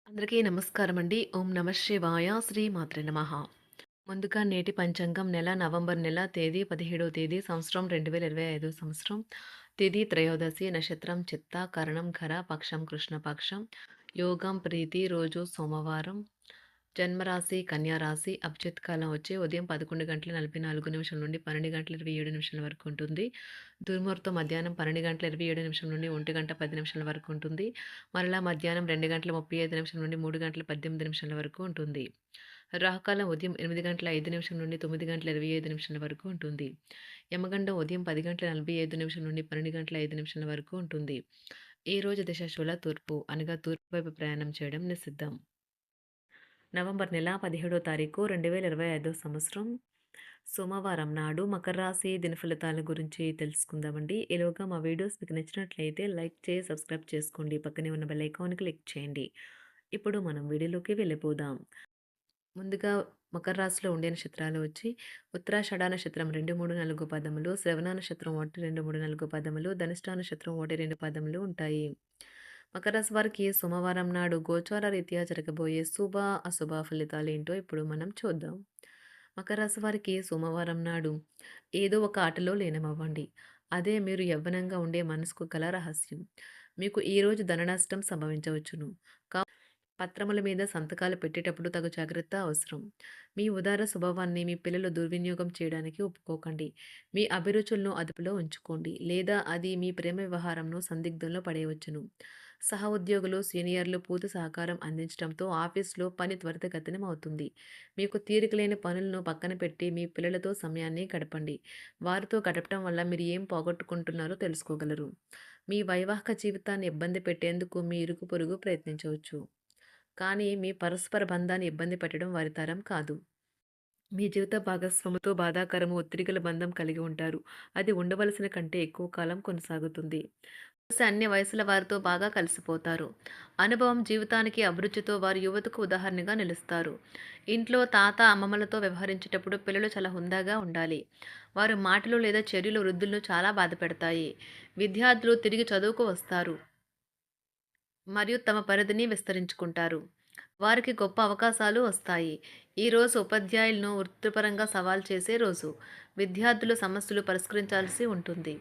అందరికీ నమస్కారం అండి. ఓం నమ శివాయ. శ్రీ మాత్రే నమః. ముందుగా నేటి పంచాంగం నెల నవంబర్ నెల తేదీ 17వ తేదీ సంవత్సరం 2025 సంవత్సరం. తిథి త్రయోదశి నక్షత్రం చిత్త కరణం ఖర పక్షం కృష్ణపక్షం యోగం ప్రీతి రోజు సోమవారం. జన్మరాశి కన్యా రాశి. అభిజిత్ కాలం వచ్చి ఉదయం 11:44 నుండి 12:27 వరకు ఉంటుంది. దుర్ముహూర్తం మధ్యాహ్నం 12:27 నుండి 1:10 వరకు ఉంటుంది. మరలా మధ్యాహ్నం 2:35 నుండి 3:18 వరకు ఉంటుంది. రాహుకాలం ఉదయం 8:05 నుండి 9:25 వరకు ఉంటుంది. యమగండం ఉదయం 10:45 నుండి 12:05 వరకు ఉంటుంది. ఈ రోజు దిశ శూల తూర్పు అనగా తూర్పు వైపు ప్రయాణం చేయడం నిషిద్ధం. నవంబర్ నెల 17వ తారీఖు 2025 సంవత్సరం సోమవారం నాడు మకర రాశి దినఫలితాల గురించి తెలుసుకుందామండి. ఈలోగా మా వీడియోస్ మీకు నచ్చినట్లయితే లైక్ చేసి సబ్స్క్రైబ్ చేసుకోండి. పక్కనే ఉన్న బెల్ ఐకాన్ క్లిక్ చేయండి. ఇప్పుడు మనం వీడియోలోకి వెళ్ళిపోదాం. ముందుగా మకర రాశిలో ఉండే నక్షత్రాలు వచ్చి ఉత్తరాషాఢ నక్షత్రం 2, 3, 4 పదములు, శ్రవణ నక్షత్రం 1, 2, 3, 4 పదములు, ధనిష్ట నక్షత్రం 1, 2 పదములు ఉంటాయి. మకర రాశి వారికి సోమవారం నాడు గోచార రీత్యా జరగబోయే శుభ అశుభ ఫలితాలు ఏంటో ఇప్పుడు మనం చూద్దాం. మకర రాశి వారికి సోమవారం నాడు ఏదో ఒక ఆటలో లీనమవ్వండి. అదే మీరు యవ్వనంగా ఉండే మనసుకు గల రహస్యం. మీకు ఈరోజు ధన నష్టం సంభవించవచ్చును. పత్రముల మీద సంతకాలు పెట్టేటప్పుడు తగు జాగ్రత్త అవసరం. మీ ఉదార స్వభావాన్ని మీ పిల్లలు దుర్వినియోగం చేయడానికి ఒప్పుకోకండి. మీ అభిరుచులను అదుపులో ఉంచుకోండి, లేదా అది మీ ప్రేమ వ్యవహారంను సందిగ్ధంలో పడేయవచ్చును. సహ ఉద్యోగులు, సీనియర్లు పూర్తి సహకారం అందించడంతో ఆఫీస్లో పని త్వరితగతిన అవుతుంది. మీకు తీరికలేని పనులను పక్కన పెట్టి మీ పిల్లలతో సమయాన్ని గడపండి. వారితో గడపడం వల్ల మీరు ఏం పోగొట్టుకుంటున్నారో తెలుసుకోగలరు. మీ వైవాహిక జీవితాన్ని ఇబ్బంది పెట్టేందుకు మీ ఇరుగు పొరుగు ప్రయత్నించవచ్చు. కానీ మీ పరస్పర బంధాన్ని ఇబ్బంది పెట్టడం వారి తరం కాదు. మీ జీవిత భాగస్వామితో బాధాకరము, ఒత్తిడిగల బంధం కలిగి ఉంటారు. అది ఉండవలసిన కంటే ఎక్కువ కాలం కొనసాగుతుంది. బహుశా అన్ని వయసుల వారితో బాగా కలిసిపోతారు. అనుభవం, జీవితానికి అభిరుచితో వారు యువతకు ఉదాహరణగా నిలుస్తారు. ఇంట్లో తాత, అమ్మమ్మలతో వ్యవహరించేటప్పుడు పిల్లలు చాలా హుందాగా ఉండాలి. వారి మాటలు లేదా చర్యలు వృద్ధులను చాలా బాధపెడతాయి. విద్యార్థులు తిరిగి చదువుకు వస్తారు మరియు తమ పరిధిని విస్తరించుకుంటారు. వారికి గొప్ప అవకాశాలు వస్తాయి. ఈరోజు ఉపాధ్యాయులను వృత్తిపరంగా సవాల్ చేసే రోజు. విద్యార్థులు సమస్యలు పరిష్కరించాల్సి ఉంటుంది,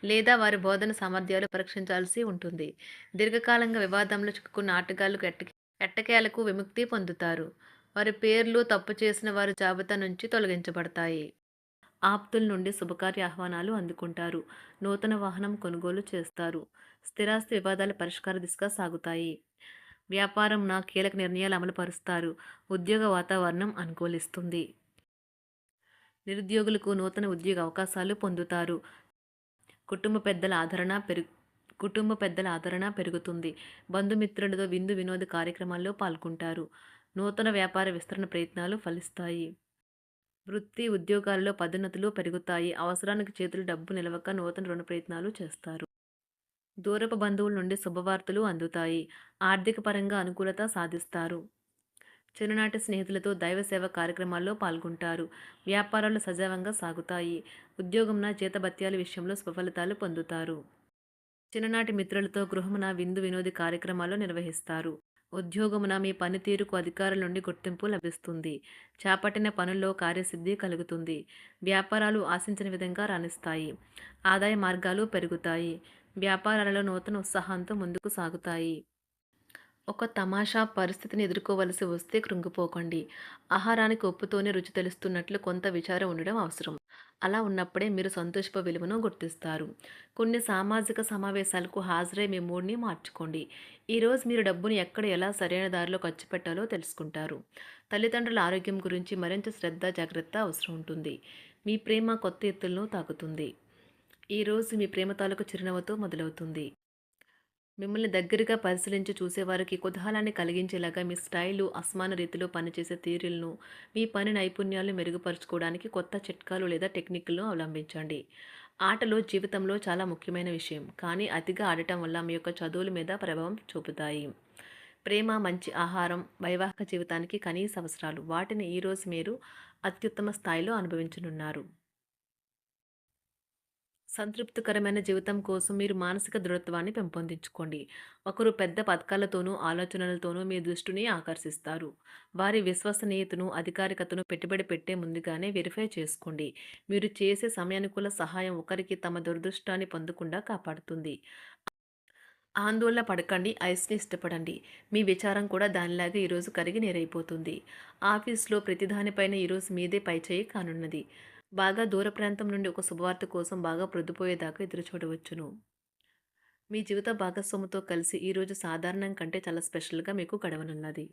లేదా వారి బోధన సామర్థ్యాలు పరీక్షించాల్సి ఉంటుంది. దీర్ఘకాలంగా వివాదంలో చిక్కుకున్న ఆటగాళ్లు ఎట్టకేలకు విముక్తి పొందుతారు. వారి పేర్లు తప్పు చేసిన వారి జాబితా నుంచి తొలగించబడతాయి. ఆప్తుల నుండి శుభకార్య ఆహ్వానాలు అందుకుంటారు. నూతన వాహనం కొనుగోలు చేస్తారు. స్థిరాస్తి వివాదాల పరిష్కార దిశగా సాగుతాయి. వ్యాపారం నా కీలక నిర్ణయాలు అమలు పరుస్తారు. ఉద్యోగ వాతావరణం అనుకూలిస్తుంది. నిరుద్యోగులకు నూతన ఉద్యోగ అవకాశాలు పొందుతారు. కుటుంబ పెద్దల ఆదరణ పెరుగుతుంది. బంధుమిత్రులతో విందు వినోద కార్యక్రమాల్లో పాల్గొంటారు. నూతన వ్యాపార విస్తరణ ప్రయత్నాలు ఫలిస్తాయి. వృత్తి ఉద్యోగాల్లో పదోన్నతులు పెరుగుతాయి. అవసరానికి చేతులు డబ్బు నిలవక నూతన రుణ ప్రయత్నాలు చేస్తారు. దూరపు బంధువుల నుండి శుభవార్తలు అందుతాయి. ఆర్థిక పరంగా అనుకూలత సాధిస్తారు. చిన్ననాటి స్నేహితులతో దైవ సేవ కార్యక్రమాల్లో పాల్గొంటారు. వ్యాపారాలు సజావంగా సాగుతాయి. ఉద్యోగంన జీతభత్యాల విషయంలో శుభఫలితాలు పొందుతారు. చిన్ననాటి మిత్రులతో గృహమున విందు వినోది కార్యక్రమాలు నిర్వహిస్తారు. ఉద్యోగమున మీ పనితీరుకు అధికారుల నుండి గుర్తింపు లభిస్తుంది. చేపట్టిన పనుల్లో కార్యసిద్ధి కలుగుతుంది. వ్యాపారాలు ఆశించిన విధంగా రాణిస్తాయి. ఆదాయ మార్గాలు పెరుగుతాయి. వ్యాపారాలలో నూతన ఉత్సాహంతో ముందుకు సాగుతాయి. ఒక తమాషా పరిస్థితిని ఎదుర్కోవలసి వస్తే కృంగిపోకండి. ఆహారానికి ఉప్పుతోనే రుచి తెలుస్తున్నట్లు కొంత విచారం ఉండడం అవసరం. అలా ఉన్నప్పుడే మీరు సంతోషపు విలువను గుర్తిస్తారు. కొన్ని సామాజిక సమావేశాలకు హాజరై మీ మూడ్ని మార్చుకోండి. ఈరోజు మీరు డబ్బును ఎక్కడ ఎలా సరైన దారిలో ఖర్చు పెట్టాలో తెలుసుకుంటారు. తల్లిదండ్రుల ఆరోగ్యం గురించి మరింత శ్రద్ధ జాగ్రత్త అవసరం ఉంటుంది. మీ ప్రేమ కొత్త ఎత్తులను తాకుతుంది. ఈరోజు మీ ప్రేమ తాలూకు చిరునవ్వుతో మొదలవుతుంది. మిమ్మల్ని దగ్గరగా పరిశీలించి చూసేవారికి కుతూహలాన్ని కలిగించేలాగా మీ స్టైలు, అసమాన రీతిలో పనిచేసే తీరులను, మీ పని నైపుణ్యాలను మెరుగుపరుచుకోవడానికి కొత్త చిట్కాలు లేదా టెక్నిక్లను అవలంబించండి. ఆటలు జీవితంలో చాలా ముఖ్యమైన విషయం, కానీ అతిగా ఆడటం వల్ల మీ యొక్క చదువుల మీద ప్రభావం చూపుతాయి. ప్రేమ, మంచి ఆహారం, వైవాహిక జీవితానికి కనీస అవసరాలు. వాటిని ఈరోజు మీరు అత్యుత్తమ స్థాయిలో అనుభవించనున్నారు. సంతృప్తికరమైన జీవితం కోసం మీరు మానసిక దృఢత్వాన్ని పెంపొందించుకోండి. ఒకరు పెద్ద పథకాలతోనూ, ఆలోచనలతోనూ మీ దృష్టిని ఆకర్షిస్తారు. వారి విశ్వసనీయతను, అధికారికతను పెట్టుబడి పెట్టే ముందుగానే వెరిఫై చేసుకోండి. మీరు చేసే సమయానుకూల సహాయం ఒకరికి తమ దురదృష్టాన్ని పొందకుండా కాపాడుతుంది. ఆందోళన పడకండి, ఐస్‌ని ఇష్టపడండి. మీ విచారం కూడా దానిలాగే ఈరోజు కరిగి నీరైపోతుంది. ఆఫీస్‌లో ప్రతి దానిపైన ఈరోజు మీదే పైచేయి కానున్నది. బాగా దూర ప్రాంతం నుండి ఒక శుభవార్త కోసం బాగా ప్రొద్దుపోయేదాకా ఎదురుచూడవచ్చును. మీ జీవిత భాగస్వామితో కలిసి ఈరోజు సాధారణం కంటే చాలా స్పెషల్‌గా మీకు గడవనున్నది.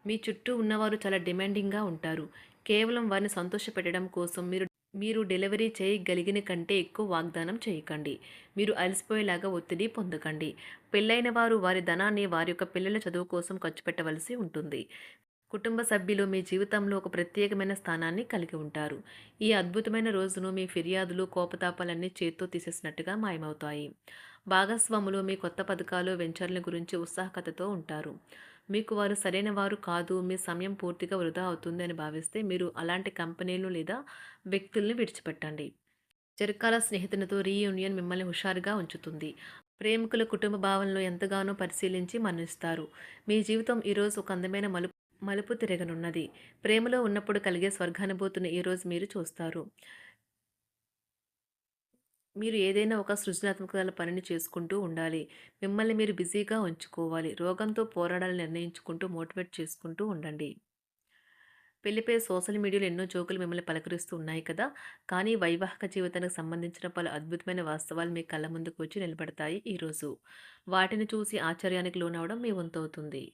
మీ చుట్టూ ఉన్నవారు చాలా డిమాండింగ్‌గా ఉంటారు. కేవలం వారిని సంతోషపెట్టడం కోసం మీరు డెలివరీ చేయగలిగిన కంటే ఎక్కువ వాగ్దానం చేయకండి. మీరు అలసిపోయేలాగా ఒత్తిడి పొందకండి. పెళ్లైన వారు వారి ధనాన్ని వారి యొక్క పిల్లల చదువు కోసం ఖర్చు పెట్టవలసి ఉంటుంది. కుటుంబ సభ్యులు మీ జీవితంలో ఒక ప్రత్యేకమైన స్థానాన్ని కలిగి ఉంటారు. ఈ అద్భుతమైన రోజును మీ ఫిర్యాదులు, కోపతాపాలన్నీ చేత్తో తీసేసినట్టుగా మాయమవుతాయి. భాగస్వాములు మీ కొత్త పథకాలు, వెంచర్ల గురించి ఉత్సాహకతతో ఉంటారు. మీకు వారు సరైన వారు కాదు, మీ సమయం పూర్తిగా వృధా అవుతుంది అని భావిస్తే మీరు అలాంటి కంపెనీలు లేదా వ్యక్తుల్ని విడిచిపెట్టండి. చిరకాల స్నేహితునితో రీయూనియన్ మిమ్మల్ని హుషారుగా ఉంచుతుంది. ప్రేమికుల కుటుంబ భావనలు ఎంతగానో పరిశీలించి మన్నిస్తారు. మీ జీవితం ఈరోజు ఒక అందమైన మలుపు తిరగనున్నది. ప్రేమలో ఉన్నప్పుడు కలిగే స్వర్గానుభూతిని ఈరోజు మీరు చూస్తారు. మీరు ఏదైనా ఒక సృజనాత్మకతల పనిని చేసుకుంటూ ఉండాలి. మిమ్మల్ని మీరు బిజీగా ఉంచుకోవాలి. రోగంతో పోరాడాలని నిర్ణయించుకుంటూ మోటివేట్ చేసుకుంటూ ఉండండి. పెళ్లిపై సోషల్ మీడియాలో ఎన్నో జోకులు మిమ్మల్ని పలకరిస్తూ ఉన్నాయి కదా! కానీ వైవాహిక జీవితానికి సంబంధించిన పలు అద్భుతమైన వాస్తవాలు మీ కళ్ళ ముందుకు వచ్చి నిలబడతాయి ఈరోజు. వాటిని చూసి ఆశ్చర్యానికి లోనవ్వడం మీ వంతవుతుంది.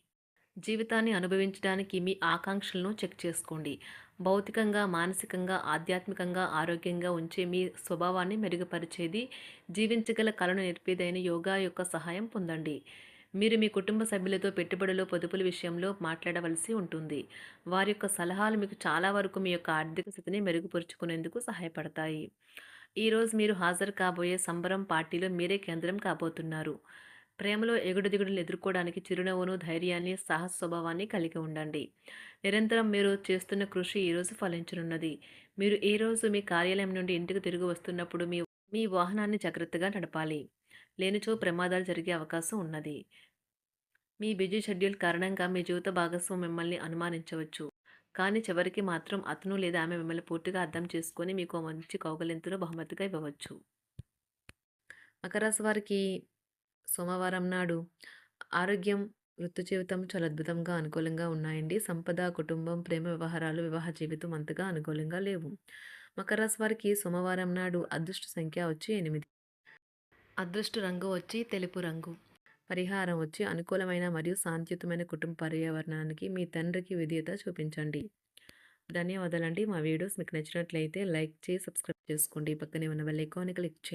జీవితాన్ని అనుభవించడానికి మీ ఆకాంక్షలను చెక్ చేసుకోండి. భౌతికంగా, మానసికంగా, ఆధ్యాత్మికంగా ఆరోగ్యంగా ఉంచే మీ స్వభావాన్ని మెరుగుపరిచేది, జీవించగల కళను నేర్పేదైన యోగా యొక్క సహాయం పొందండి. మీరు మీ కుటుంబ సభ్యులతో పెట్టుబడులు, పొదుపుల విషయంలో మాట్లాడవలసి ఉంటుంది. వారి యొక్క సలహాలు మీకు చాలా వరకు మీ యొక్క ఆర్థిక స్థితిని మెరుగుపరుచుకునేందుకు సహాయపడతాయి. ఈరోజు మీరు హాజరు కాబోయే సంబరం పార్టీలో మీరే కేంద్రం కాబోతున్నారు. ప్రేమలో ఎగుడుదిగుడులు ఎదుర్కోవడానికి చిరునవ్వును, ధైర్యాన్ని, సాహస స్వభావాన్ని కలిగి ఉండండి. నిరంతరం మీరు చేస్తున్న కృషి ఈరోజు ఫలించనున్నది. మీరు ఈరోజు మీ కార్యాలయం నుండి ఇంటికి తిరిగి వస్తున్నప్పుడు మీ మీ వాహనాన్ని జాగ్రత్తగా నడపాలి. లేనిచో ప్రమాదాలు జరిగే అవకాశం ఉన్నది. మీ బిజీ షెడ్యూల్ కారణంగా మీ జీవిత భాగస్వామి మిమ్మల్ని అనుమానించవచ్చు. కానీ చివరికి మాత్రం అతను లేదా ఆమె మిమ్మల్ని పూర్తిగా అర్థం చేసుకొని మీకు ఓ మంచి కౌగిలింతను బహుమతిగా ఇవ్వవచ్చు. మకర రాశి వారికి సోమవారం నాడు ఆరోగ్యం, వృత్తి జీవితం చాలా అద్భుతంగా, అనుకూలంగా ఉన్నాయండి. సంపద, కుటుంబం, ప్రేమ వ్యవహారాలు, వివాహ జీవితం అంతగా అనుకూలంగా లేవు. మకర రాశి వారికి సోమవారం నాడు అదృష్ట సంఖ్య వచ్చి 8. అదృష్ట రంగు వచ్చి తెలుపు రంగు. పరిహారం వచ్చి అనుకూలమైన మరియు శాంతియుతమైన కుటుంబ పర్యావరణానికి మీ తండ్రికి విధేయత చూపించండి. ధన్యవాదాలండి. మా వీడియోస్ మీకు నచ్చినట్లయితే లైక్ చేసి, సబ్స్క్రైబ్ చేసుకోండి. పక్కనే ఉన్న బెల్ ఐకాన్ని క్లిక్ చేయండి.